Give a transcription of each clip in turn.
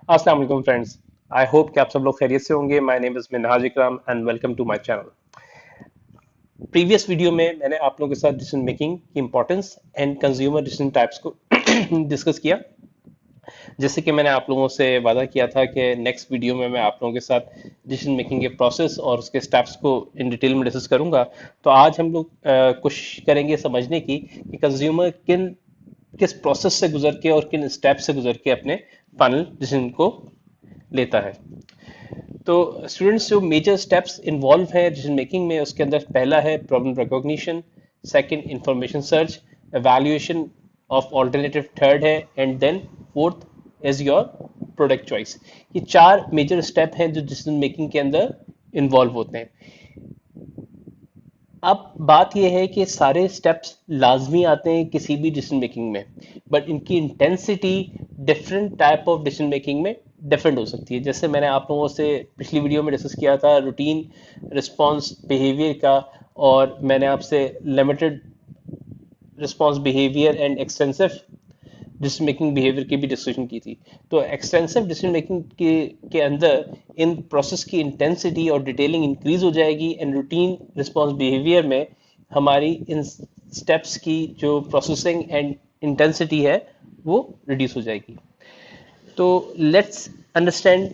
अस्सलाम वालेकुम friends. I hope कि आप सब लोग खैरियत से होंगे। My name is Minhaj Ikram and welcome to my channel. Previous video में मैंने आप लोगों के साथ डिसीजन मेकिंग की importance and consumer decision types को डिस्कस किया। जैसे कि मैंने आप लोगों से वादा किया था कि नेक्स्ट वीडियो में मैं आप लोगों के साथ डिसीजन मेकिंग के प्रोसेस और उसके स्टेप्स को इन डिटेल में डिस्कस करूंगा। तो आज हम लोग कोशिश करेंगे समझने की कि कंज्यूमर किस प्रोसेस से गुजर के और किन स्टेप से गुजर के अपने फाइनल डिसीजन को लेता है। तो स्टूडेंट्स, जो मेजर स्टेप्स इन्वॉल्व है डिसीजन मेकिंग में, उसके अंदर पहला है problem recognition, second information search, evaluation of alternative third है, and then fourth is your product choice. ये चार मेजर स्टेप हैं जो डिसीजन मेकिंग के अंदर इन्वॉल्व होते हैं। अब बात यह है कि सारे स्टेप्स लाजमी आते हैं किसी भी डिसीजन मेकिंग में, बट इनकी intensity different type of decision making में डिफरेंट हो सकती है। जैसे मैंने आप लोगों से पिछली वीडियो में डिस्कस किया था रूटीन रिस्पांस बिहेवियर का, और मैंने आपसे limited response behaviour and extensive decision making behaviour की भी डिस्कशन की थी। तो एक्सटेंसिव डिसीजन मेकिंग के अंदर इन प्रोसेस की इंटेंसिटी और डिटेलिंग इंक्रीज हो जाएगी, एंड रूटीन रिस्पांस बिहेवियर में हमारी इन स्टेप्स की जो प्रोसेसिंग एंड इंटेंसिटी है वो रिड्यूस हो जाएगी। तो let's understand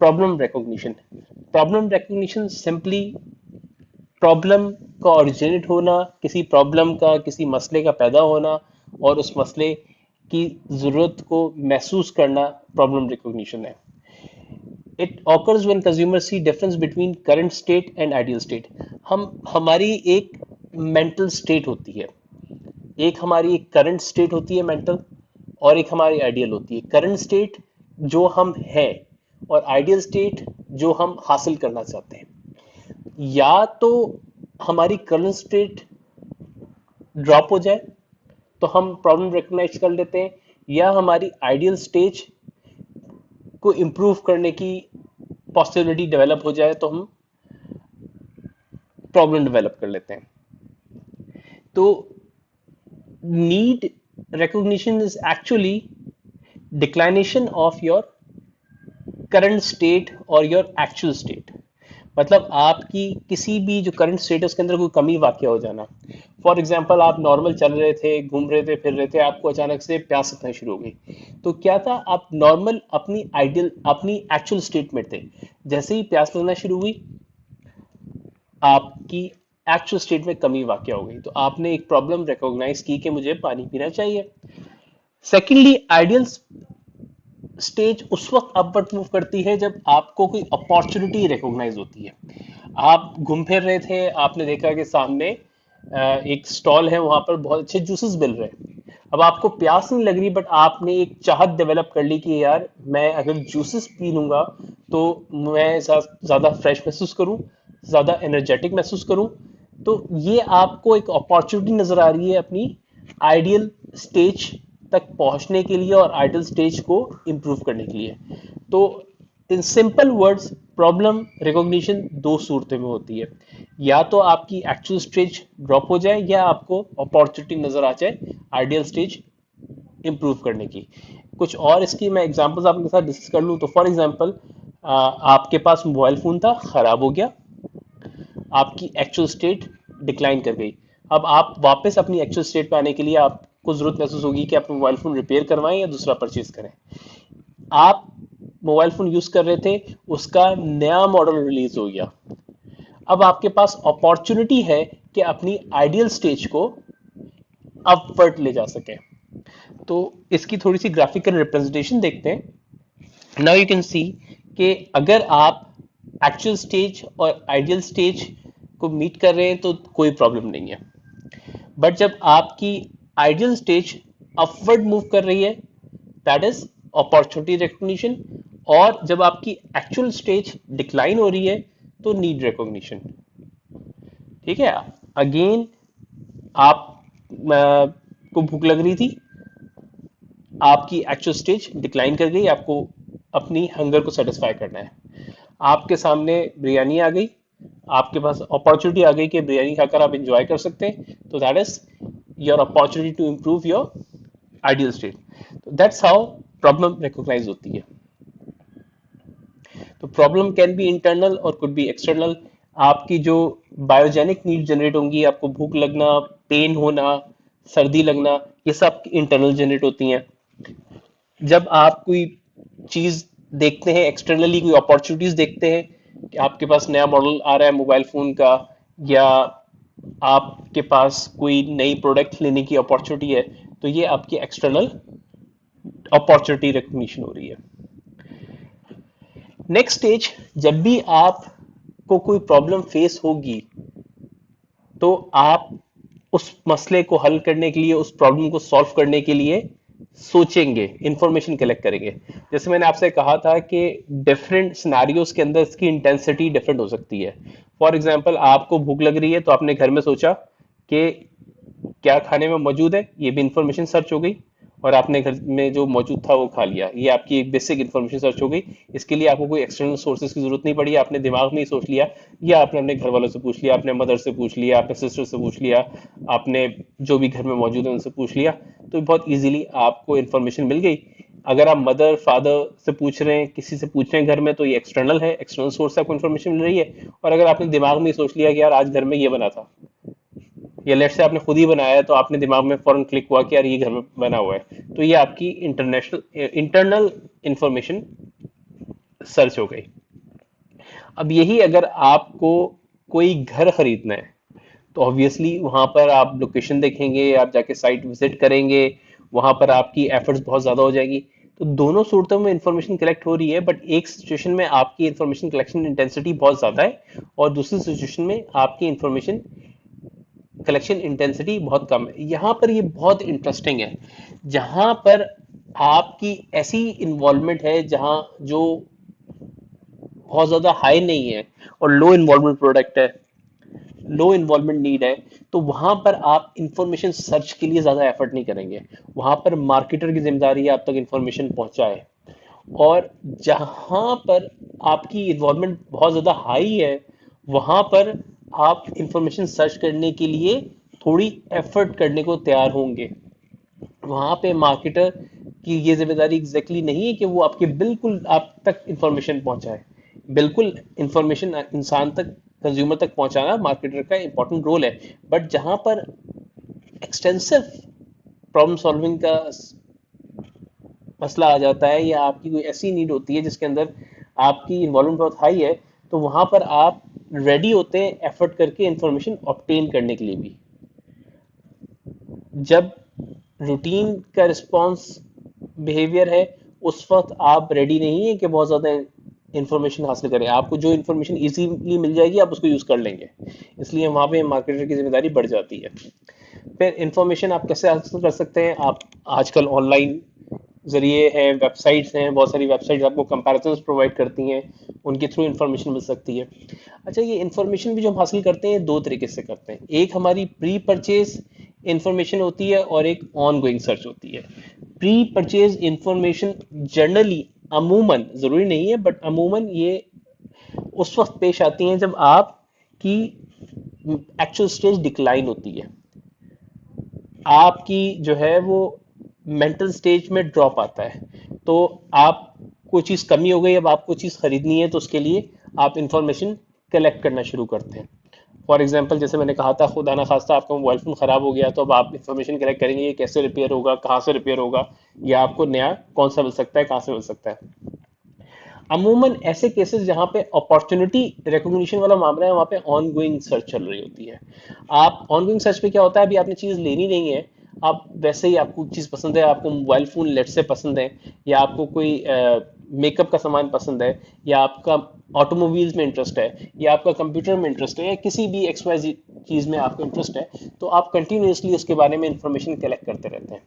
problem recognition. Problem recognition simply problem का ओरिजिनेट होना, किसी प्रॉब्लम का, किसी मसले का पैदा होना और उस मसले की ज़रूरत को महसूस करना प्रॉब्लम रिकॉग्निशन है। It occurs when consumer see difference between current state and ideal state. हमारी एक मेंटल स्टेट होती है, एक हमारी एक करंट स्टेट होती है मेंटल, और एक हमारी आइडियल होती है। करंट स्टेट जो हम हैं और आइडियल स्टेट जो हम हासिल करना चाहते हैं। या तो हमारी करंट स्टेट ड्रॉप हो जाए तो हम प्रॉब्लम रिकॉग्नाइज कर लेते हैं, या हमारी आइडियल स्टेज को इम्प्रूव करने की पॉसिबिलिटी डेवलप हो जाए तो हम प्रॉब्लम डेवलप कर लेते हैं। तो need recognition is actually declination of your current state और योर एक्चुअल स्टेट। मतलब आपकी किसी भी जो करंट स्टेट है उसके अंदर कोई कमी वाक़ हो जाना। फॉर एग्जाम्पल, आप नॉर्मल चल रहे थे, घूम रहे थे, फिर रहे थे, आपको अचानक से प्यास लगना शुरू हो गई। तो क्या था, आप नॉर्मल अपनी आइडियल अपनी एक्चुअल स्टेट में थे। जैसे ही प्यास लगना शुरू हुई, आपकी एक्चुअल स्टेट में कमी वाक़ हो गई, तो आपने एक प्रॉब्लम रिकॉग्नाइज की कि मुझे पानी पीना चाहिए। सेकेंडली, आइडियल स्टेज उस वक्त अपवर्ड मूव करती है जब आपको कोई अपॉर्चुनिटी रिकॉग्नाइज होती है। आप घूम फिर रहे थे, आपने देखा कि सामने एक स्टॉल है, वहां पर बहुत अच्छे जूसेस मिल रहे हैं। अब आपको प्यास नहीं लग रही, बट आपने एक चाहत डेवलप कर ली कि यार, मैं अगर जूसेस पी लूंगा तो मैं ज्यादा फ्रेश महसूस करूं, ज्यादा एनर्जेटिक महसूस करूं। तो ये आपको एक अपॉर्चुनिटी नजर आ रही है अपनी आइडियल स्टेज तक पहुंचने के लिए और आइडियल स्टेज को इंप्रूव करने के लिए। तो in simple words, problem recognition दो सूरतों में होती है। या तो आपकी एक्चुअल स्टेज ड्रॉप हो जाए, या आपको अपॉर्चुनिटी नजर आ जाए आइडियल स्टेज इंप्रूव करने की। कुछ और इसकी मैं एग्जांपल्स आपके साथ डिस्कस कर लूं तो फॉर एग्जांपल, आपके पास मोबाइल फोन था, खराब हो गया, आपकी एक्चुअल स्टेट डिक्लाइन कर गई। अब आप वापस अपनी एक्चुअल स्टेट पे आने के लिए आपको जरूरत महसूस होगी कि आप मोबाइल फोन रिपेयर करवाएं या दूसरा परचेज करें। आप मोबाइल फोन यूज कर रहे थे, उसका नया मॉडल रिलीज हो गया। अब आपके पास अपॉर्चुनिटी है कि अपनी आइडियल स्टेज को अपवर्ड ले जा सके। तो इसकी थोड़ी सी ग्राफिकल रिप्रेजेंटेशन देखते हैं। नाउ यू कैन सी कि अगर आप एक्चुअल स्टेज और आइडियल स्टेज को मीट कर रहे हैं तो कोई प्रॉब्लम नहीं है। बट जब आपकी आइडियल स्टेज अपवर्ड मूव कर रही है, दैट इज अपॉर्चुनिटी रिकॉग्निशन। और जब आपकी एक्चुअल स्टेज डिक्लाइन हो रही है तो नीड रिकॉग्निशन। ठीक है। अगेन, आप को भूख लग रही थी, आपकी एक्चुअल स्टेज डिक्लाइन कर गई, आपको अपनी हंगर को सेटिस्फाई करना है। आपके सामने बिरयानी आ गई, आपके पास अपॉर्चुनिटी आ गई कि बिरयानी खाकर आप इंजॉय कर सकते हैं। तो that is your opportunity to improve your ideal state. That's how problem recognize होती है। तो प्रॉब्लम कैन बी इंटरनल और कुड बी एक्सटर्नल। आपकी जो बायोजेनिक नीड जनरेट होंगी, आपको भूख लगना, पेन होना, सर्दी लगना, ये सब इंटरनल जनरेट होती हैं। जब आप कोई चीज देखते हैं एक्सटर्नली, कोई अपॉर्चुनिटीज देखते हैं कि आपके पास नया मॉडल आ रहा है मोबाइल फोन का, या आपके पास कोई नई प्रोडक्ट लेने की अपॉर्चुनिटी है, तो ये आपकी एक्सटर्नल अपॉर्चुनिटी रिकग्निशन हो रही है। नेक्स्ट स्टेज, जब भी आपको कोई प्रॉब्लम फेस होगी, तो आप उस मसले को हल करने के लिए, उस प्रॉब्लम को सॉल्व करने के लिए सोचेंगे, इंफॉर्मेशन कलेक्ट करेंगे। जैसे मैंने आपसे कहा था कि डिफरेंट सिनेरियोज के अंदर इसकी इंटेंसिटी डिफरेंट हो सकती है। फॉर एग्जांपल, आपको भूख लग रही है तो आपने घर में सोचा कि क्या खाने में मौजूद है, ये भी इंफॉर्मेशन सर्च हो गई, और आपने घर में जो मौजूद था वो खा लिया। ये आपकी एक बेसिक इंफॉर्मेशन सर्च हो गई। इसके लिए आपको कोई एक्सटर्नल सोर्सेज की जरूरत नहीं पड़ी, आपने दिमाग में ही सोच लिया, या आपने अपने घर वालों से पूछ लिया, आपने मदर से पूछ लिया, आपने सिस्टर से पूछ लिया, आपने जो भी घर में मौजूद है उनसे पूछ लिया, तो बहुत इजीली आपको इंफॉर्मेशन मिल गई। अगर आप मदर फादर से पूछ रहे हैं, किसी से पूछ रहे हैं घर में, तो ये एक्सटर्नल है, एक्सटर्नल सोर्स से आपको इन्फॉर्मेशन मिल रही है। और अगर आपने दिमाग में ही सोच लिया कि यार आज घर में ये बना था, या लेट से आपने खुद ही बनाया है, तो आपने दिमाग में फौरन क्लिक हुआ कि यार ये घर में बना हुआ है, तो ये आपकी इंटरनल इंफॉर्मेशन सर्च हो गई। अब यही अगर आपको कोई घर खरीदना है, तो ऑब्वियसली वहां पर आप लोकेशन देखेंगे, आप जाके साइट विजिट करेंगे, वहां पर आपकी एफर्ट्स बहुत ज्यादा हो जाएगी। तो दोनों सूरतों में इंफॉर्मेशन कलेक्ट हो रही है, बट एक सिचुएशन में आपकी इंफॉर्मेशन कलेक्शन इंटेंसिटी बहुत ज्यादा है, और दूसरी सिचुएशन में आपकी इंफॉर्मेशन कलेक्शन इंटेंसिटी बहुत कम है। यहाँ पर ये बहुत इंटरेस्टिंग है, जहां पर आपकी ऐसी इन्वॉल्वमेंट है जहां जो बहुत ज्यादा हाई नहीं है और लो इन्वॉल्वमेंट प्रोडक्ट है, लो इन्वॉल्वमेंट नीड है, तो वहां पर आप इंफॉर्मेशन सर्च के लिए ज्यादा एफर्ट नहीं करेंगे। वहां पर मार्केटर की जिम्मेदारी है आप तक इंफॉर्मेशन पहुंचाए। और जहां पर आपकी इन्वॉल्वमेंट बहुत ज्यादा हाई है, वहां पर आप इंफॉर्मेशन सर्च करने के लिए थोड़ी एफर्ट करने को तैयार होंगे। वहां पे मार्केटर की ये जिम्मेदारी एग्जैक्टली नहीं है कि वो आपके बिल्कुल आप तक इंफॉर्मेशन पहुंचाए। बिल्कुल इंफॉर्मेशन इंसान तक, कंज्यूमर तक पहुंचाना मार्केटर का इंपॉर्टेंट रोल है। बट जहां पर एक्सटेंसिव प्रॉब्लम सॉल्विंग का मसला आ जाता है, या आपकी कोई ऐसी नीड होती है जिसके अंदर आपकी इन्वॉल्वमेंट बहुत हाई है, तो वहां पर आप रेडी होते हैं एफर्ट करके इंफॉर्मेशन ऑब्टेन करने के लिए भी। जब रूटीन का रिस्पॉन्स बिहेवियर है, उस वक्त आप रेडी नहीं है कि बहुत ज्यादा इंफॉर्मेशन हासिल करें। आपको जो इंफॉर्मेशन इजीली मिल जाएगी आप उसको यूज कर लेंगे, इसलिए वहां पे मार्केटर की जिम्मेदारी बढ़ जाती है। फिर इंफॉर्मेशन आप कैसे हासिल कर सकते हैं? आप आजकल ऑनलाइन जरिए हैं, वेबसाइट्स हैं, बहुत सारी वेबसाइट्स आपको कंपैरिजंस प्रोवाइड करती हैं, उनके थ्रू इंफॉर्मेशन मिल सकती है। अच्छा, ये इंफॉर्मेशन भी जो हम हासिल करते हैं दो तरीके से करते हैं। एक हमारी प्री परचेज इंफॉर्मेशन होती है और एक ऑन गोइंग सर्च होती है। प्री परचेज इंफॉर्मेशन जनरली, अमूमन, जरूरी नहीं है बट अमूमन ये उस वक्त पेश आती हैं जब आपकी एक्चुअल स्टेज डिक्लाइन होती है, आपकी जो है वो मेंटल स्टेज में ड्रॉप आता है। तो आप कोई चीज कमी हो गई, अब आपको चीज खरीदनी है, तो उसके लिए आप इंफॉर्मेशन कलेक्ट करना शुरू करते हैं। फॉर एग्जाम्पल, जैसे मैंने कहा था, खुदा ना खास्ता आपका मोबाइल फोन खराब हो गया, तो अब आप इंफॉर्मेशन कलेक्ट करेंगे ये कैसे रिपेयर होगा, कहाँ से रिपेयर होगा, या आपको नया कौन सा मिल सकता है, कहाँ से मिल सकता है। अमूमन ऐसे केसेस जहां पे अपॉर्चुनिटी रिकॉग्निशन वाला मामला है, वहां पे ऑन गोइंग सर्च चल रही होती है। आप ऑन गोइंग सर्च पे क्या होता है, अभी आपने चीज लेनी नहीं है, आप वैसे ही आपको चीज पसंद है, आपको मोबाइल फोन लेट से पसंद है, या आपको कोई मेकअप का सामान पसंद है, या आपका ऑटोमोबाइल्स में इंटरेस्ट है, या आपका कंप्यूटर में इंटरेस्ट है, या किसी भी एक्स वाई चीज में आपको इंटरेस्ट है, तो आप कंटिन्यूसली उसके बारे में इंफॉर्मेशन कलेक्ट करते रहते हैं,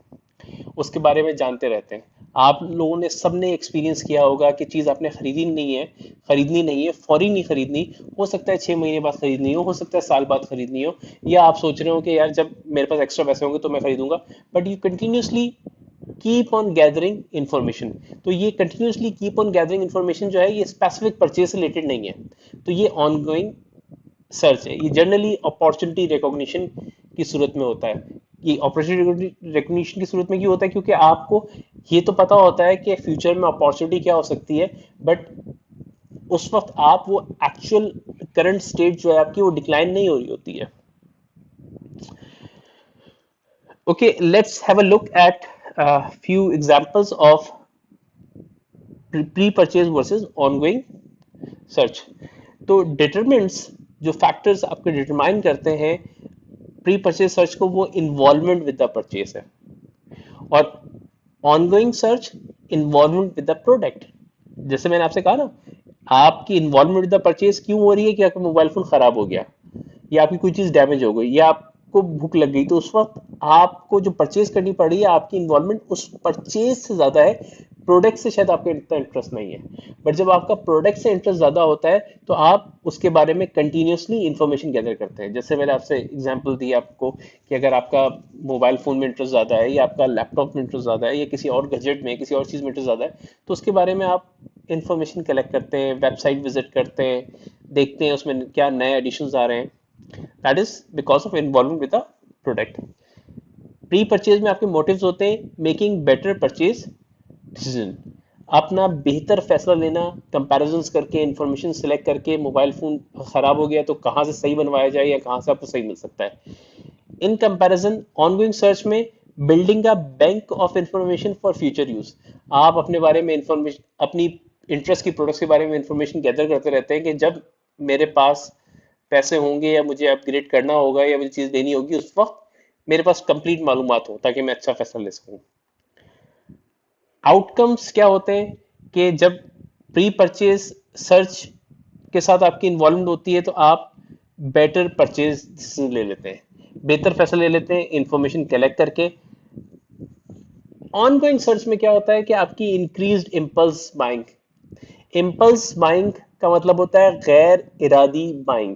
उसके बारे में जानते रहते हैं। आप लोगों ने सबने एक्सपीरियंस किया होगा कि चीज आपने खरीदनी नहीं है, फौरी नहीं खरीदनी, हो सकता है 6 महीने बाद खरीदनी हो सकता है साल बाद खरीदनी हो, या आप सोच रहे हो कि यार जब मेरे पास एक्स्ट्रा पैसे होंगे तो मैं खरीदूंगा, but you continuously keep on gathering information. तो ये continuously keep on gathering information जो है, ये स्पेसिफिक परचेज से रिलेटेड नहीं है, तो ये ऑनगोइंग सर्च है। ये जनरली अपॉर्चुनिटी रिकॉग्निशन की सूरत में होता है। ये अपॉर्चुनिटी रिकॉग्निशन की सूरत में क्यों होता है? क्योंकि आपको ये तो पता होता है कि फ्यूचर में अपॉर्चुनिटी क्या हो सकती है, बट उस वक्त आप वो एक्चुअल करंट स्टेट जो है आपकी वो डिक्लाइन नहीं हो रही होती है. Okay, let's have a look at a few examples of pre-purchase versus ongoing search. तो determinants जो factors आपके determine करते हैं pre-purchase search को, वो involvement with the purchase है, और ongoing search involvement with the product. जैसे मैंने आपसे कहा ना, आपकी involvement with the purchase क्यों हो रही है कि आपका मोबाइल फोन खराब हो गया, या आपकी कोई चीज डैमेज हो गई, या आपको भूख लग गई, तो उस वक्त आपको जो परचेज करनी पड़ रही है, आपकी इन्वॉल्वमेंट उस परचेज से ज्यादा है, प्रोडक्ट से शायद आपका इतना इंटरेस्ट नहीं है. बट जब आपका प्रोडक्ट से इंटरेस्ट ज्यादा होता है तो आप उसके बारे में कंटिन्यूसली इंफॉर्मेशन गैदर करते हैं. जैसे मैंने आपसे एग्जांपल दी आपको कि अगर आपका मोबाइल फोन में इंटरेस्ट ज्यादा है, या आपका लैपटॉप में इंटरेस्ट ज्यादा है, या किसी और गैजेट में, किसी और चीज में इंटरेस्ट ज्यादा है, तो उसके बारे में आप इंफॉर्मेशन कलेक्ट करते हैं, वेबसाइट विजिट करते हैं, देखते हैं उसमें क्या नए एडिशंस आ रहे हैं. That is because of involvement with the product. Pre-purchase में आपके motives होते हैं making better purchase decision, अपना बेहतर फैसला लेना, comparisons करके, information select करके, मोबाइल फोन खराब हो गया तो कहाँ से सही बनवाया जाए या कहाँ से आपको सही मिल सकता है. In comparison, ongoing search में building a bank of information for future use, आप अपने बारे में information, अपनी इंटरेस्ट की प्रोडक्ट्स के बारे में इंफॉर्मेशन गैदर करते रहते हैं कि जब मेरे पास पैसे होंगे या मुझे अपग्रेड करना होगा या मुझे चीज लेनी होगी, उस वक्त मेरे पास कंप्लीट मालूमात हो ताकि मैं अच्छा फैसला ले सकूं. आउटकम्स क्या होते हैं कि जब प्री परचेज सर्च के साथ आपकी इन्वॉल्वमेंट होती है तो आप बेटर परचेज डिसीजन ले लेते हैं, बेहतर फैसला ले लेते हैं इंफॉर्मेशन कलेक्ट करके. ऑनगोइंग सर्च में क्या होता है कि आपकी increased impulse buying. Impulse buying का मतलब होता है गैर इरादी बाइंग,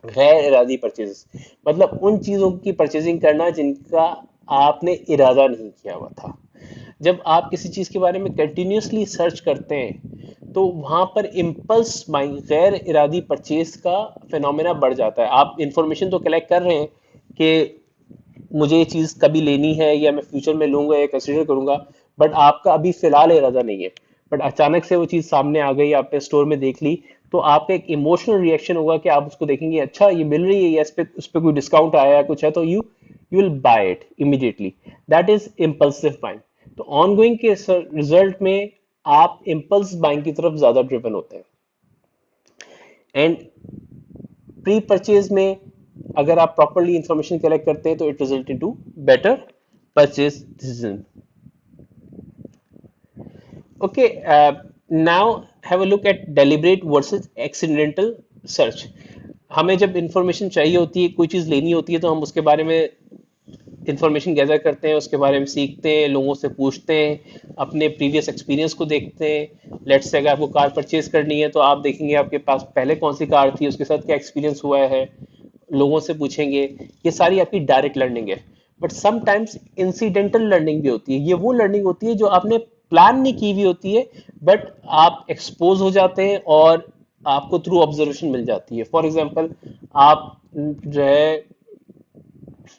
गैर इरादी परचेज, मतलब उन चीजों की परचेजिंग करना जिनका आपने इरादा नहीं किया हुआ था. जब आप किसी चीज के बारे में कंटिन्यूसली सर्च करते हैं तो वहां पर इम्पल्स बाइंग, गैर इरादी परचेज का फिनोमेना बढ़ जाता है. आप इंफॉर्मेशन तो कलेक्ट कर रहे हैं कि मुझे ये चीज कभी लेनी है या मैं फ्यूचर में लूंगा या कंसीडर करूंगा, बट आपका अभी फिलहाल इरादा नहीं है, बट अचानक से वो चीज सामने आ गई, आपने स्टोर में देख ली, तो आपका एक इमोशनल रिएक्शन होगा कि आप उसको देखेंगे, अच्छा ये मिल रही है या उस पर कोई डिस्काउंट आया है, कुछ है, तो you will buy it immediately. That is impulsive buying. तो ऑनगोइंग के रिजल्ट में आप इम्पल्स बाइंग की तरफ ज्यादा ड्रिवन होते हैं. एंड प्री परचेज में अगर आप प्रॉपरली इंफॉर्मेशन कलेक्ट करते हैं तो it result into better purchase decision. Okay, now have a look at deliberate versus accidental search. हमें जब इंफॉर्मेशन चाहिए होती है, कोई चीज लेनी होती है, तो हम उसके बारे में इंफॉर्मेशन गैदर करते हैं, उसके बारे में सीखते हैं, लोगों से पूछते हैं, अपने प्रीवियस एक्सपीरियंस को देखते हैं. लेट्स से अगर आपको कार परचेज करनी है तो आप देखेंगे आपके पास पहले कौन सी कार थी, उसके साथ क्या एक्सपीरियंस हुआ है, लोगों से पूछेंगे. ये सारी आपकी डायरेक्ट लर्निंग है. बट समटाइम्स इंसिडेंटल लर्निंग भी होती है. ये वो लर्निंग होती है जो आपने प्लान नहीं की हुई होती है, बट आप एक्सपोज हो जाते हैं और आपको थ्रू ऑब्जर्वेशन मिल जाती है. फॉर एग्जाम्पल, आप जो है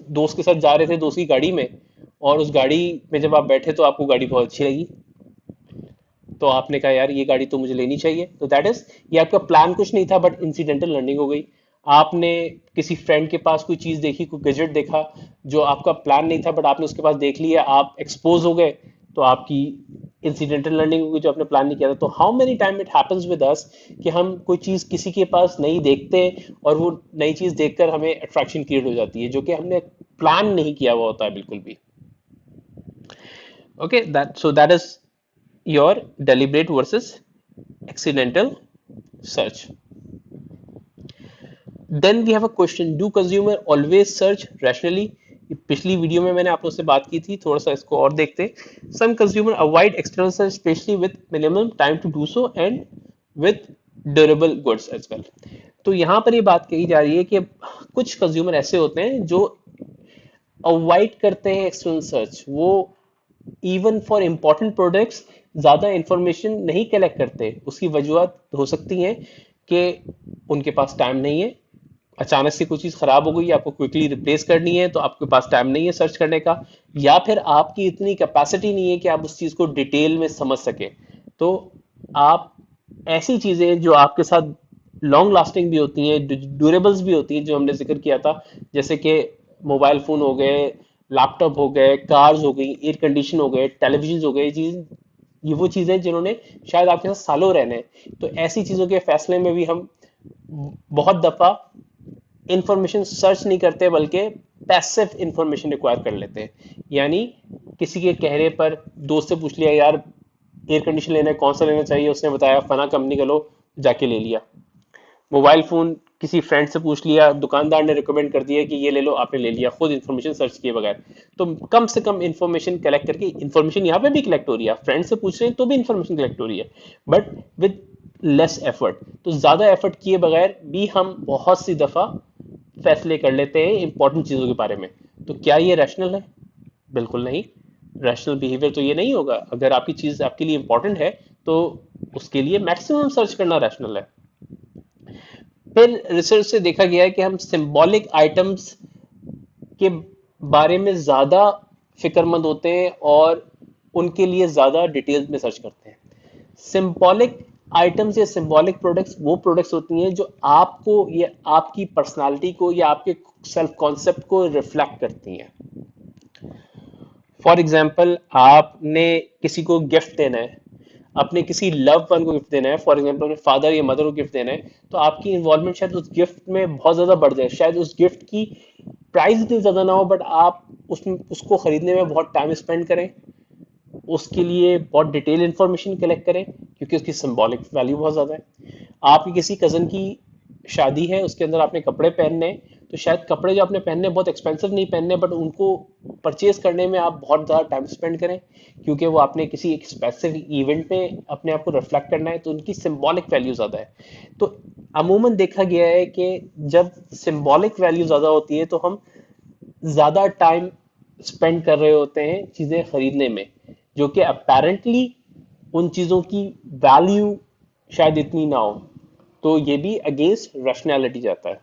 दोस्त के साथ जा रहे थे दोस्त की गाड़ी में, और उस गाड़ी में जब आप बैठे तो आपको गाड़ी बहुत अच्छी लगी, तो आपने कहा यार ये गाड़ी तो मुझे लेनी चाहिए. तो दैट इज, ये आपका प्लान कुछ नहीं था बट इंसिडेंटल लर्निंग हो गई. आपने किसी फ्रेंड के पास कोई चीज देखी, कोई गैजेट देखा जो आपका प्लान नहीं था बट आपने उसके पास देख लिया, आप एक्सपोज हो गए, तो आपकी इंसिडेंटल लर्निंग होगी जो आपने प्लान नहीं किया था. तो how many time it happens with us कि हम कोई चीज किसी के पास नहीं देखते और वो नई चीज देखकर हमें अट्रैक्शन क्रिएट हो जाती है जो कि हमने प्लान नहीं किया हुआ होता है बिल्कुल भी. Okay, that is your deliberate versus accidental search. Then we have a question, do consumer always search rationally? पिछली वीडियो में मैंने आप लोगों से बात की थी, थोड़ा सा इसको और देखते. Some consumer avoid external search especially with minimum time to do so and with durable goods as well. तो यहाँ पर ये बात कही जा रही है कि कुछ कंज्यूमर ऐसे होते हैं जो अवॉइड करते हैं एक्सटर्नल सर्च. वो इवन फॉर इंपॉर्टेंट प्रोडक्ट्स ज्यादा इंफॉर्मेशन नहीं कलेक्ट करते. उसकी वजूहत हो सकती हैं कि उनके पास टाइम नहीं है, अचानक से कोई चीज खराब हो गई, आपको क्विकली रिप्लेस करनी है तो आपके पास टाइम नहीं है सर्च करने का, या फिर आपकी इतनी कैपेसिटी नहीं है कि आप उस चीज को डिटेल में समझ सके. तो आप ऐसी चीजें जो आपके साथ लॉन्ग लास्टिंग भी होती हैं, ड्यूरेबल्स भी होती हैं, जो हमने जिक्र किया था, जैसे कि मोबाइल फोन हो गए, लैपटॉप हो गए, कार्स हो गई, एयर कंडीशन हो गए, टेलीविजन हो गए, चीज ये वो चीजें जिन्होंने शायद आपके साथ सालों रहने हैं। तो ऐसी चीजों के फैसले में भी हम बहुत दफा इंफॉर्मेशन सर्च नहीं करते, बल्कि पैसिव इंफॉर्मेशन रिक्वायर कर लेते हैं। यानी किसी के कहने पर दोस्त से पूछ लिया, यार एयर कंडीशन लेना है, कौन सा लेना चाहिए, उसने बताया फला कंपनी का लो, जाके ले लिया। मोबाइल फोन किसी फ्रेंड से पूछ लिया, दुकानदार ने रिकमेंड कर दिया कि ये ले लो, आपने ले लिया खुद इन्फॉर्मेशन सर्च किए बगैर। तो कम से कम इन्फॉर्मेशन कलेक्ट करके, इन्फॉर्मेशन यहाँ पे भी कलेक्ट हो रही है, फ्रेंड से पूछ रहे हैं तो भी इन्फॉर्मेशन कलेक्ट हो रही है, बट विद लेस एफर्ट। तो ज्यादा एफर्ट किए बगैर भी हम बहुत सी दफा फैसले कर लेते हैं इंपॉर्टेंट चीजों के बारे में। तो क्या ये रैशनल है? बिल्कुल नहीं। रैशनल बिहेवियर तो ये नहीं होगा। अगर आपकी चीज आपके लिए इंपॉर्टेंट है तो उसके लिए मैक्सिमम सर्च करना रैशनल है। फिर रिसर्च से देखा गया है कि हम सिंबॉलिक आइटम्स के बारे में ज्यादा फिक्रमंद होते हैं और उनके लिए ज्यादा डिटेल्स में सर्च करते हैं। सिंबॉलिक आइटम्स या सिंबॉलिक प्रोडक्ट्स वो प्रोडक्ट्स होती हैं जो आपको या आपकी पर्सनालिटी को या आपके सेल्फ कॉन्सेप्ट को रिफ्लेक्ट करती हैं। फॉर एग्जाम्पल, आपने किसी को गिफ्ट देना है, अपने किसी लव वन को गिफ्ट देना है, फॉर एग्जाम्पल अपने फादर या मदर को गिफ्ट देना है, तो आपकी इन्वॉल्वमेंट शायद उस गिफ्ट में बहुत ज्यादा बढ़ जाए। शायद उस गिफ्ट की प्राइस इतनी ज्यादा ना हो, बट आप उसको खरीदने में बहुत टाइम स्पेंड करें, उसके लिए बहुत डिटेल इंफॉर्मेशन कलेक्ट करें, क्योंकि उसकी सिंबॉलिक वैल्यू बहुत ज्यादा है। आपकी किसी कजन की शादी है, उसके अंदर आपने कपड़े पहनने हैं, तो शायद कपड़े जो आपने पहनने बहुत एक्सपेंसिव नहीं पहनने, बट उनको परचेज करने में आप बहुत ज़्यादा टाइम स्पेंड करें, क्योंकि वो आपने किसी एक स्पेसिफिक इवेंट में अपने आप को रिफ्लेक्ट करना है, तो उनकी सिंबॉलिक वैल्यू ज़्यादा है। तो अमूमन देखा गया है कि जब सिंबॉलिक वैल्यू ज़्यादा होती है तो हम ज़्यादा टाइम स्पेंड कर रहे होते हैं चीज़ें खरीदने में, जो कि अपेरेंटली उन चीज़ों की वैल्यू शायद इतनी ना हो। तो ये भी अगेंस्ट रैशनैलिटी जाता है।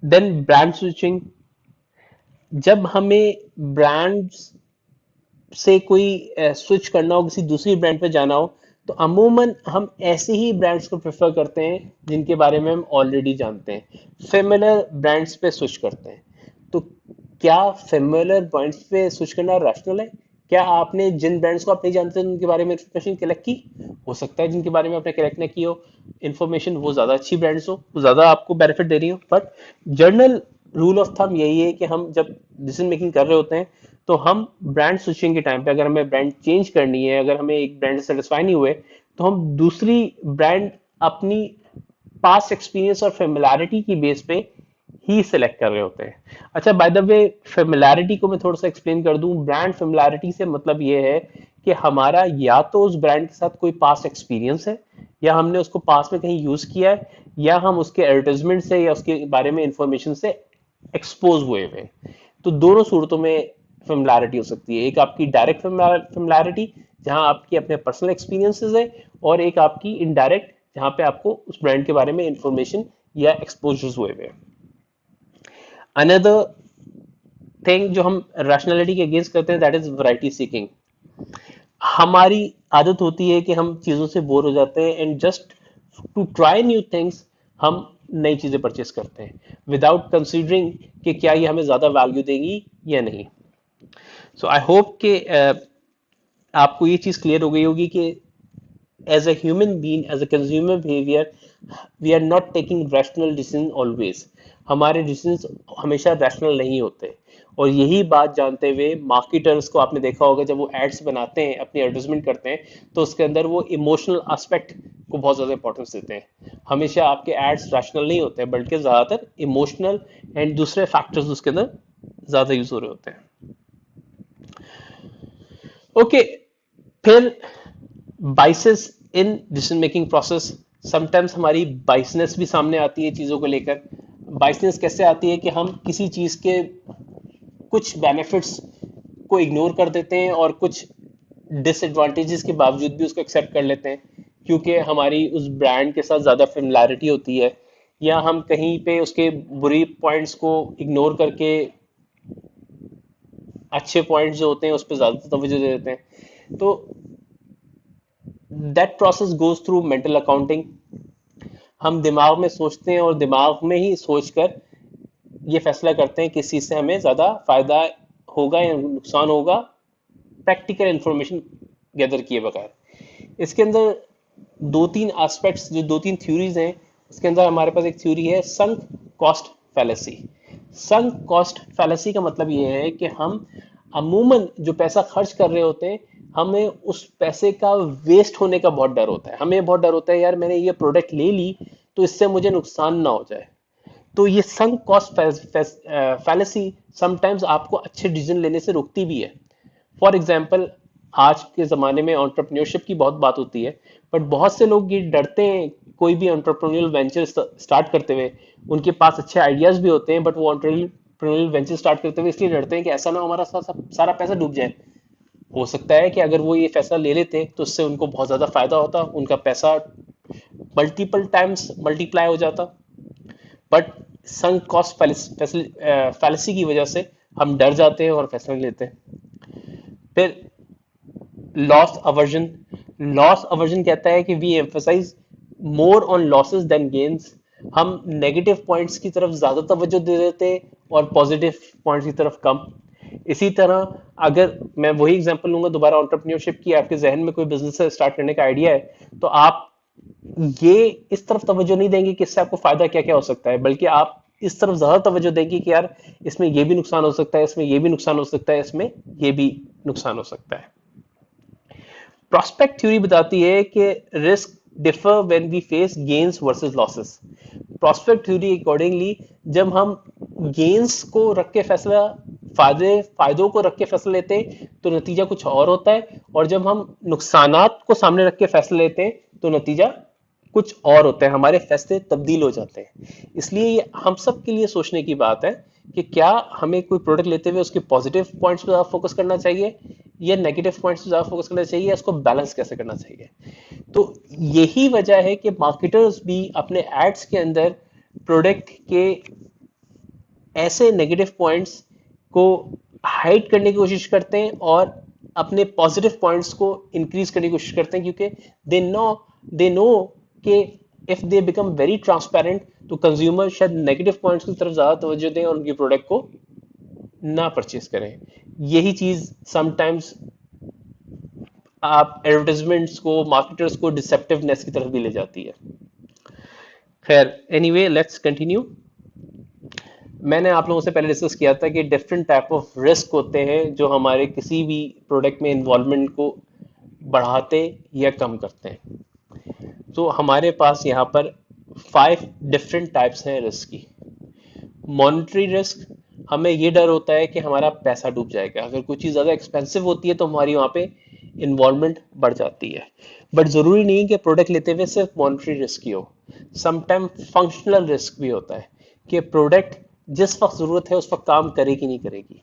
Then brand switching. जब हमें ब्रांड्स से कोई स्विच करना हो, किसी दूसरी ब्रांड पे जाना हो, तो अमूमन हम ऐसे ही ब्रांड्स को प्रेफर करते हैं जिनके बारे में हम ऑलरेडी जानते हैं, फेमिलियर ब्रांड्स पे स्विच करते हैं। तो क्या फेमिलियर ब्रांड्स पे स्विच करना रैशनल है? क्या आपने जिन ब्रांड्स को आप नहीं जानते उनके बारे में इंफॉर्मेशन कलेक्ट की? हो सकता है जिनके बारे में आपने कलेक्ट ना की हो इंफॉर्मेशन, वो ज्यादा अच्छी ब्रांड्स हो, वो ज्यादा आपको बेनिफिट दे रही हो, but journal rule of thumb यही है कि हम जब डिसीजन मेकिंग कर रहे होते हैं, तो हम ब्रांड स्विचिंग के टाइम पे अगर हमें ब्रांड चेंज करनी है, अगर हमें एक ब्रांड से सेटिस्फाई नहीं हुए, तो हम दूसरी ब्रांड अपनी पास्ट एक्सपीरियंस और फेमिलैरिटी की बेस पे ही सिलेक्ट कर रहे होते हैं। अच्छा, बाय द वे, फेमिलैरिटी को मैं थोड़ा सा एक्सप्लेन कर दूं। ब्रांड फेमिलैरिटी से मतलब ये है कि हमारा या तो उस ब्रांड के साथ कोई पास्ट एक्सपीरियंस है, या हमने उसको पास्ट में कहीं यूज किया है, या हम उसके एडवर्टाइजमेंट से या उसके बारे में इंफॉर्मेशन से एक्सपोज हुए हुए हैं। तो दोनों सूरतों में फेमिलैरिटी हो सकती है। एक आपकी डायरेक्ट फेमिलैरिटी, जहां आपकी अपने पर्सनल एक्सपीरियंसेस है, और एक आपकी इनडायरेक्ट, जहां पे आपको उस ब्रांड के बारे में इंफॉर्मेशन या एक्सपोजर्स हुए हुए हैं। अनदर थिंग जो हम रैशनैलिटी के अगेंस्ट करते हैं, दैट इज वैरायटी सीकिंग। हमारी आदत होती है कि हम चीजों से बोर हो जाते हैं, and just to try new things हम नई चीजें परचेस करते हैं, विदाउट कंसीडरिंग कि क्या ये हमें ज्यादा वैल्यू देगी या नहीं। सो आई होप कि आपको ये चीज क्लियर हो गई होगी कि as a human being, as a consumer behavior, we are not taking rational decision always. हमारे डिसीजंस हमेशा रैशनल नहीं होते, और यही बात जानते हुए मार्केटर्स को आपने देखा होगा, जब वो एड्स बनाते हैं, अपनी एडवर्टाइजमेंट करते हैं, तो उसके अंदर वो इमोशनल एस्पेक्ट को बहुत ज्यादा इंपॉर्टेंस देते हैं। हमेशा आपके एड्स रैशनल नहीं होते, बल्कि ज्यादातर इमोशनल एंड दूसरे फैक्टर्स उसके अंदर ज्यादा यूज हो रहे होते हैं। ओके, फिर biases in decision making process. Sometimes हमारी बाइसनेस भी सामने आती है चीजों को लेकर। बाइसनेस कैसे आती है कि हम किसी चीज के कुछ बेनिफिट्स को इग्नोर कर देते हैं, और कुछ डिसएडवांटेजेस के बावजूद भी उसको एक्सेप्ट कर लेते हैं, क्योंकि हमारी उस ब्रांड के साथ ज्यादा फेमिलैरिटी होती है, या हम कहीं पे उसके बुरी पॉइंट्स को इग्नोर करके अच्छे पॉइंट्स जो होते हैं उस पर ज्यादा तवज्जो दे देते हैं। तो that process goes through mental accounting. हम दिमाग में सोचते हैं और दिमाग में ही सोचकर ये फैसला करते हैं किस चीज से हमें ज्यादा फायदा होगा या नुकसान होगा, प्रैक्टिकल इंफॉर्मेशन गैदर किए बगैर। इसके अंदर दो तीन एस्पेक्ट्स, जो दो तीन थ्योरीज हैं, इसके अंदर हमारे पास एक थ्योरी है sunk cost fallacy. Sunk cost fallacy का मतलब ये है कि हम अमूमन जो पैसा खर्च कर रहे होते हैं, हमें उस पैसे का वेस्ट होने का बहुत डर होता है। हमें बहुत डर होता है यार मैंने ये प्रोडक्ट ले ली तो इससे मुझे नुकसान ना हो जाए। तो ये संक कॉस्ट फैलेसी समटाइम्स आपको अच्छे डिसीजन लेने से रोकती भी है। फॉर एग्जाम्पल, आज के ज़माने में एंटरप्रेन्योरशिप की बहुत बात होती है, बट बहुत से लोग ये डरते हैं कोई भी एंटरप्रेन्योरल वेंचर स्टार्ट करते हुए। उनके पास अच्छे आइडियाज भी होते हैं, बट वो एंटरप्रेन्योरल वेंचर स्टार्ट करते हुए इसलिए डरते हैं कि ऐसा ना हो हमारा सारा पैसा डूब जाए। हो सकता है कि अगर वो ये फैसला ले लेते तो उससे उनको बहुत ज़्यादा फायदा होता, उनका पैसा मल्टीपल टाइम्स मल्टीप्लाई हो जाता। बट संक कॉस्ट फैलेसी की वजह से हम डर जाते हैं और फैसला लेते हैं। फिर लॉस अवर्जन। लॉस अवर्जन कहता है कि we emphasize more on losses than gains. हम नेगेटिव पॉइंट्स की तरफ ज्यादा तवज्जो दे देते हैं और पॉजिटिव पॉइंट्स की तरफ कम। इसी तरह अगर मैं वही एग्जांपल लूंगा दोबारा एंटरप्रेन्योरशिप की, आपके जहन में कोई बिजनेस स्टार्ट करने का आइडिया है, तो आप ये इस तरफ तवज्जो नहीं देंगे कि इससे आपको फायदा क्या क्या हो सकता है, बल्कि आप इस तरफ ज्यादा तवज्जो देंगे कि यार इसमें ये भी नुकसान हो सकता है, इसमें ये भी नुकसान हो सकता है, इसमें ये भी नुकसान हो सकता है। प्रोस्पेक्ट थ्योरी बताती है कि risk differ when we face gains versus losses. Prospect theory accordingly जब हम गेन्स को रख के फैसला, फायदों को रख के फैसला लेते हैं तो नतीजा कुछ और होता है, और जब हम नुकसानात को सामने रख के फैसला लेते हैं तो नतीजा कुछ और होता है, हमारे फैसले तब्दील हो जाते हैं। इसलिए ये हम सब के लिए सोचने की बात है कि क्या हमें कोई प्रोडक्ट लेते हुए उसके पॉजिटिव पॉइंट्स पर ज्यादा फोकस करना चाहिए या नेगेटिव पॉइंट्स पर ज्यादा फोकस करना चाहिए, या इसको बैलेंस कैसे करना चाहिए। तो यही वजह है कि मार्केटर्स भी अपने एड्स के अंदर प्रोडक्ट के ऐसे नेगेटिव पॉइंट्स को हाइड करने की कोशिश करते हैं और अपने पॉजिटिव पॉइंट्स को इंक्रीज करने की कोशिश करते हैं, क्योंकि दे नो कि if they become very transparent तो कंज्यूमर शायद नेगेटिव पॉइंट्स की तरफ ज्यादा तवज्जो दें और उनकी प्रोडक्ट को ना परचेज करें। यही चीज समटाइम्स आप एडवर्टाइजमेंट्स को, मार्केटर्स को डिसेप्टिवनेस की तरफ भी ले जाती है। खैर, एनीवे लेट्स कंटिन्यू। मैंने आप लोगों से पहले डिस्कस किया था कि डिफरेंट टाइप ऑफ रिस्क होते हैं जो हमारे किसी भी प्रोडक्ट में इन्वॉल्वमेंट को बढ़ाते या कम करते हैं। तो हमारे पास यहाँ पर 5 डिफरेंट टाइप्स हैं रिस्क की। मॉनेटरी रिस्क, हमें ये डर होता है कि हमारा पैसा डूब जाएगा। अगर कोई चीज़ ज़्यादा एक्सपेंसिव होती है तो हमारी वहाँ पे इन्वॉल्वमेंट बढ़ जाती है। बट ज़रूरी नहीं कि प्रोडक्ट लेते हुए सिर्फ मॉनेटरी रिस्क ही हो, समटाइम फंक्शनल रिस्क भी होता है कि प्रोडक्ट जिस वक्त ज़रूरत है उस वक्त काम करेगी नहीं करेगी।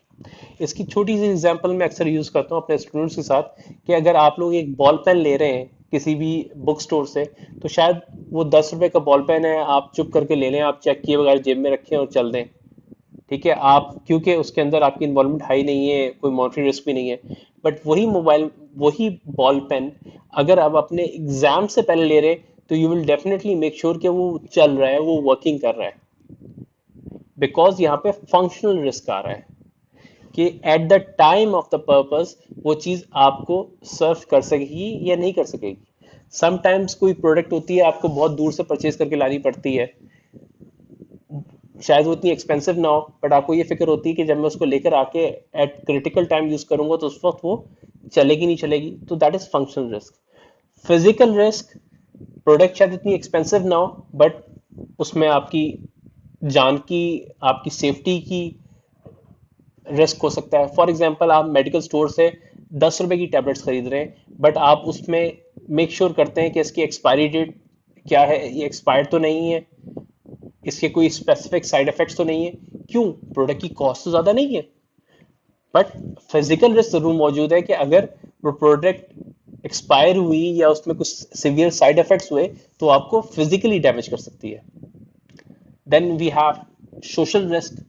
इसकी छोटी सी एग्जांपल मैं अक्सर यूज़ करता हूँ अपने स्टूडेंट्स के साथ कि अगर आप लोग एक बॉल पेन ले रहे हैं किसी भी बुक स्टोर से, तो शायद वो 10 रुपए का बॉल पेन है, आप चुप करके ले लें, आप चेक किए बगैर जेब में रखें और चल दें। ठीक है, आप क्योंकि उसके अंदर आपकी इन्वॉल्वमेंट हाई नहीं है, कोई मॉनेटरी रिस्क भी नहीं है। बट वही बॉल पेन अगर आप अपने एग्जाम से पहले ले रहे हैं तो you will definitely make sure कि वो चल रहा है, वो वर्किंग कर रहा है, बिकॉज यहाँ पे फंक्शनल रिस्क आ रहा है कि at the time of the purpose वो चीज आपको सर्व कर सकेगी या नहीं कर सकेगी। समटाइम्स कोई प्रोडक्ट होती है आपको बहुत दूर से परचेज करके लानी पड़ती है, शायद वो इतनी एक्सपेंसिव ना हो, बट आपको ये फिक्र होती है कि जब मैं उसको लेकर आके एट क्रिटिकल टाइम यूज करूंगा तो उस वक्त वो चलेगी नहीं चलेगी, तो that is functional risk. Physical risk, product शायद इतनी एक्सपेंसिव ना हो बट उसमें आपकी जान की, आपकी सेफ्टी की रिस्क हो सकता है। फॉर एग्जाम्पल, आप मेडिकल स्टोर से 10 रुपए की टैबलेट्स खरीद रहे हैं, बट आप उसमें मेक श्योर करते हैं कि इसकी एक्सपायरी डेट क्या है, ये एक्सपायर्ड तो नहीं है, इसके कोई स्पेसिफिक साइड इफेक्ट्स तो नहीं है। क्यों? प्रोडक्ट की कॉस्ट तो ज्यादा नहीं है। बट फिजिकल रिस्क जरूर मौजूद है कि अगर वो प्रोडक्ट एक्सपायर हुई या उसमें कुछ सिवियर साइड इफेक्ट्स हुए तो आपको फिजिकली डैमेज कर सकती है। Then we have social risk.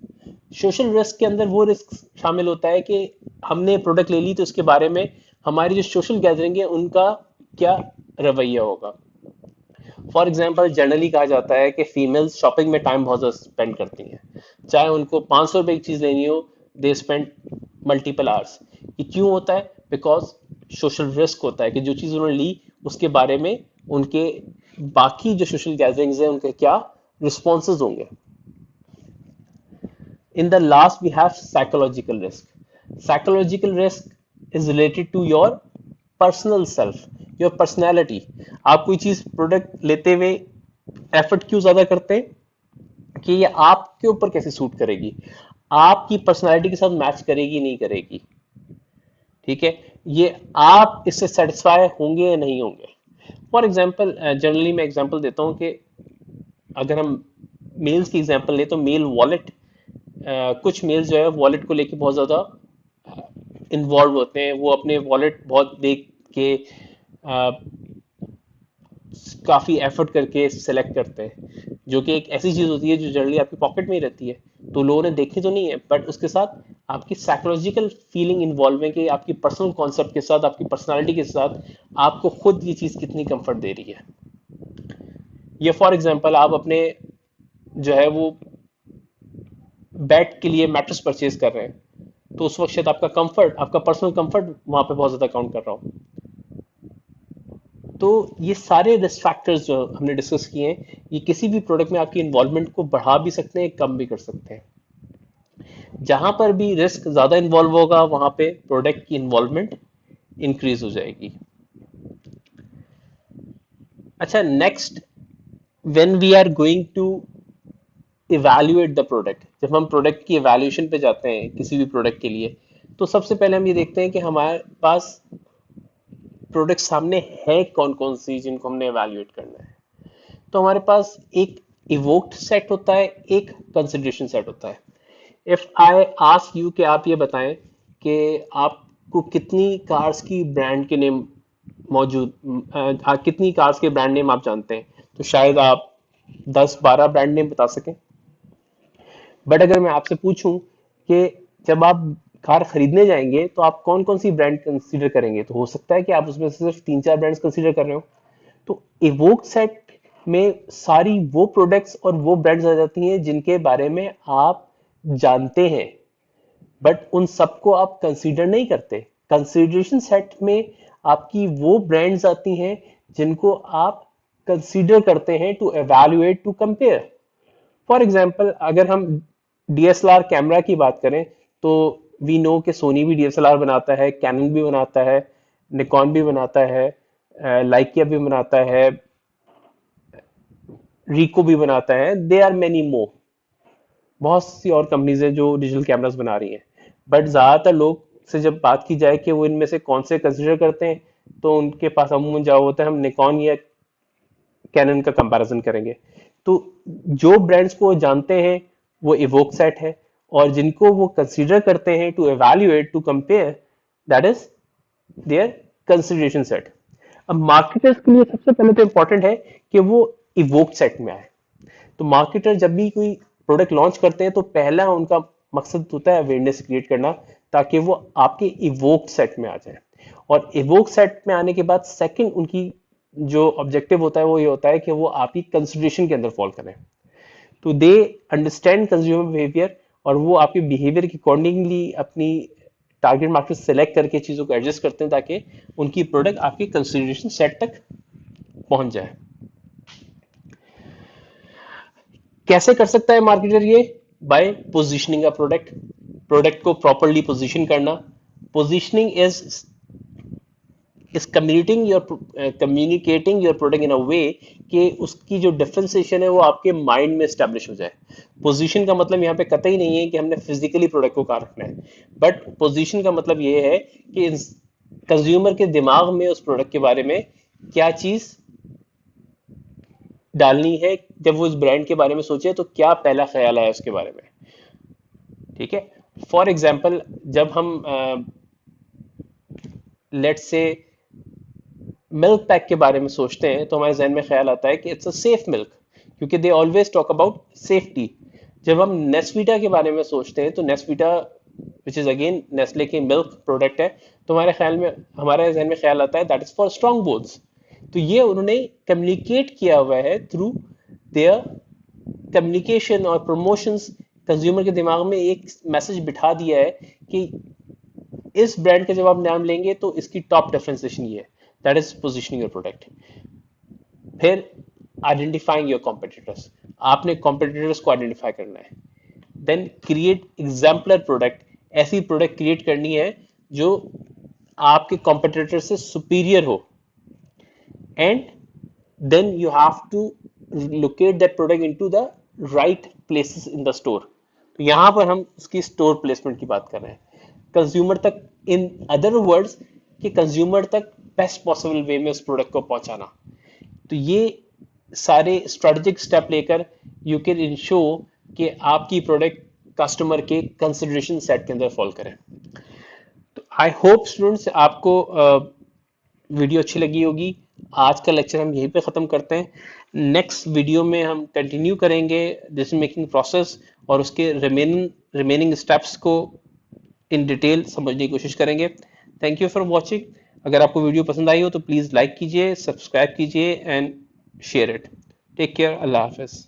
Social risk के अंदर वो रिस्क शामिल होता है कि हमने प्रोडक्ट ले ली तो इसके बारे में हमारी जो सोशल गैदरिंग है उनका क्या रवैया होगा। फॉर एग्जाम्पल जनरली कहा जाता है कि फीमेल्स शॉपिंग में टाइम बहुत ज़्यादा स्पेंड करती हैं, चाहे उनको 500 रुपये की चीज़ लेनी हो, दे स्पेंड मल्टीपल आवर्स। ये क्यों होता है? बिकॉज सोशल रिस्क होता है कि जो चीज़ उन्होंने ली उसके बारे में उनके बाकी जो सोशल गैदरिंग्स हैं उनके क्या रिस्पॉन्सेज होंगे। In the last, we have psychological risk. Psychological risk is related to your personal self, your personality. आप कोई चीज प्रोडक्ट लेते हुए एफर्ट क्यों ज्यादा करते हैं कि ये आपके ऊपर कैसे सूट करेगी, आपकी पर्सनालिटी के साथ मैच करेगी नहीं करेगी। ठीक है, ये आप इससे सेटिस्फाई होंगे या नहीं होंगे। फॉर एग्जाम्पल जनरली मैं एग्जाम्पल देता हूँ कि अगर हम मेल्स की एग्जाम्पल ले तो मेल वॉलेट, कुछ मेल्स जो है वॉलेट को लेके बहुत ज्यादा इन्वॉल्व होते हैं, वो अपने वॉलेट बहुत देख के काफी एफर्ट करके सिलेक्ट करते हैं, जो कि एक ऐसी चीज होती है जो जनरली आपकी पॉकेट में ही रहती है, तो लोगों ने देखी तो नहीं है, बट उसके साथ आपकी साइकोलॉजिकल फीलिंग इन्वॉल्व है कि आपकी पर्सनल कॉन्सेप्ट के साथ, आपकी पर्सनालिटी के साथ आपको खुद ये चीज कितनी कंफर्ट दे रही है। ये फॉर एग्जांपल आप अपने जो है वो बेड के लिए मैट्रेस परचेज कर रहे हैं, तो उस वक्त शायद आपका कंफर्ट, आपका पर्सनल कंफर्ट वहां पे बहुत ज्यादा काउंट कर रहा हो। तो ये सारे रिस्क फैक्टर्स जो हमने डिस्कस किए हैं, ये किसी भी प्रोडक्ट में आपकी इन्वॉल्वमेंट को बढ़ा भी सकते हैं, कम भी कर सकते हैं। जहां पर भी रिस्क ज्यादा इन्वॉल्व होगा वहां पे प्रोडक्ट की इन्वॉल्वमेंट इंक्रीज हो जाएगी। अच्छा, next, when we are going to evaluate the product, जब हम प्रोडक्ट की इवैल्यूएशन पे जाते हैं किसी भी प्रोडक्ट के लिए, तो सबसे पहले हम ये देखते हैं कि हमारे पास प्रोडक्ट सामने है कौन कौन सी जिनको हमने इवैल्यूएट करना है। तो हमारे पास एक इवोक्ड सेट होता है, एक कंसिडरेशन सेट होता है। इफ आई आस्क यू कि आप ये बताएं कि आपको कितनी कार्स की ब्रांड के नेम मौजूद, कितनी कार्स के ब्रांड नेम आप जानते हैं, तो शायद आप 10-12 ब्रांड नेम बता सकें। बट अगर मैं आपसे पूछूं कि जब आप कार खरीदने जाएंगे तो आप कौन कौन सी ब्रांड कंसीडर करेंगे, तो हो सकता है कि आप उसमें से सिर्फ 3-4 ब्रांड्स कंसीडर कर रहे हो। तो इवोक सेट में सारी वो प्रोडक्ट्स और वो ब्रांड्स आ जाती हैं जिनके बारे में आप जानते हैं, बट उन सबको आप कंसीडर नहीं करते। कंसीडरेशन सेट में आपकी वो ब्रांड्स आती हैं जिनको आप कंसीडर करते हैं to evaluate, to compare. For example अगर हम डीएसएलआर कैमरा की बात करें तो वी नो कि सोनी भी डीएसएलआर बनाता है, कैनन भी बनाता है, निकॉन भी बनाता है, लाइकिया भी बनाता है, रिको भी बनाता है, दे आर मेनी मोर। बहुत सी और कंपनीज हैं जो डिजिटल कैमरास बना रही हैं, बट ज्यादातर लोग से जब बात की जाए कि वो इनमें से कौन से कंसिडर करते हैं, तो उनके पास अमूमन जवाब होता है हम निकॉन या कैनन का कंपैरिजन करेंगे। तो जो ब्रांड्स को जानते हैं वो इवोक सेट है, और जिनको वो कंसीडर करते हैं to evaluate, to compare, that is their consideration set. अब मार्केटर्स के लिए सबसे पहले तो इंपॉर्टेंट है कि वो इवोक सेट में आए। तो मार्केटर जब भी कोई प्रोडक्ट लॉन्च करते हैं तो पहला उनका मकसद होता है अवेयरनेस क्रिएट करना, ताकि वो आपके इवोक सेट में आ जाए। और इवोक सेट में आने के बाद सेकंड उनकी जो ऑब्जेक्टिव होता है वो ये होता है कि वो आपकी कंसिडरेशन के अंदर फॉल करें। तो दे अंडरस्टैंड कंज्यूमर बिहेवियर, और वो आपके बिहेवियर के अकॉर्डिंगली अपनी टारगेट मार्केट सेलेक्ट करके चीजों को एडजस्ट करते हैं ताकि उनकी प्रोडक्ट आपकी कंसिडरेशन सेट तक पहुंच जाए। कैसे कर सकता है मार्केटर ये? By positioning a product, product को प्रॉपरली पोजीशन करना। Positioning is communicating your product in a way कि उसकी जो डिफरेंशिएशन है वो आपके माइंड में स्टैब्लिश हो जाए। पोजीशन का मतलब यहाँ पे कतई नहीं है कि हमने फिजिकली प्रोडक्ट को कहाँ रखना है, बट पोजीशन का मतलब ये है कि कंज्यूमर के दिमाग में उस प्रोडक्ट के बारे में क्या चीज डालनी है, जब वो इस ब्रांड के बारे में सोचे तो क्या पहला ख्याल आया उसके बारे में। ठीक है, फॉर एग्जाम्पल जब हम लेट्स से मिल्क पैक के बारे में सोचते हैं तो हमारे जहन में ख्याल आता है कि इट्स अ सेफ मिल्क, क्योंकि they always talk about safety. जब हम नेस्वीटा के बारे में सोचते हैं तो नेस्वीटा विच इज अगेन नेस्ले की मिल्क प्रोडक्ट है, तो हमारे जहन में ख्याल आता है that is for strong bones. तो ये उन्होंने कम्युनिकेट किया हुआ है थ्रू देयर कम्युनिकेशन और प्रमोशंस। कंज्यूमर के दिमाग में एक मैसेज बिठा दिया है कि इस ब्रांड का जब आप नाम लेंगे तो इसकी टॉप डिफरेंशिएशन ये है, that is positioning your product. फिर आइडेंटिफाइंग योर कॉम्पिटिटर्स, आपने कॉम्पिटिटर्स को आइडेंटिफाई करना है। देन क्रिएट एग्जाम्पलर प्रोडक्ट, ऐसी प्रोडक्ट क्रिएट करनी है जो आपके कॉम्पिटिटर से सुपीरियर हो। And then you have to locate that product into the right places in the store. तो यहां पर हम उसकी स्टोर प्लेसमेंट की बात कर रहे हैं, कंज्यूमर तक, इन अदर वर्ड्स कि कंज्यूमर तक बेस्ट पॉसिबल वे में उस प्रोडक्ट को पहुंचाना। तो ये सारे स्ट्रेटेजिक स्टेप लेकर यू कैन इंश्योर कि आपकी प्रोडक्ट कस्टमर के कंसिडरेशन सेट के अंदर फॉल करें। तो आई होप स्टूडेंट्स आपको वीडियो अच्छी लगी होगी। आज का लेक्चर हम यहीं पे ख़त्म करते हैं। नेक्स्ट वीडियो में हम कंटिन्यू करेंगे डिसीजन मेकिंग प्रोसेस और उसके रिमेनिंग स्टेप्स को इन डिटेल समझने की कोशिश करेंगे। Thank you for watching. अगर आपको वीडियो पसंद आई हो तो प्लीज़ लाइक कीजिए, सब्सक्राइब कीजिए and share it. Take care, अल्लाह हाफिज़।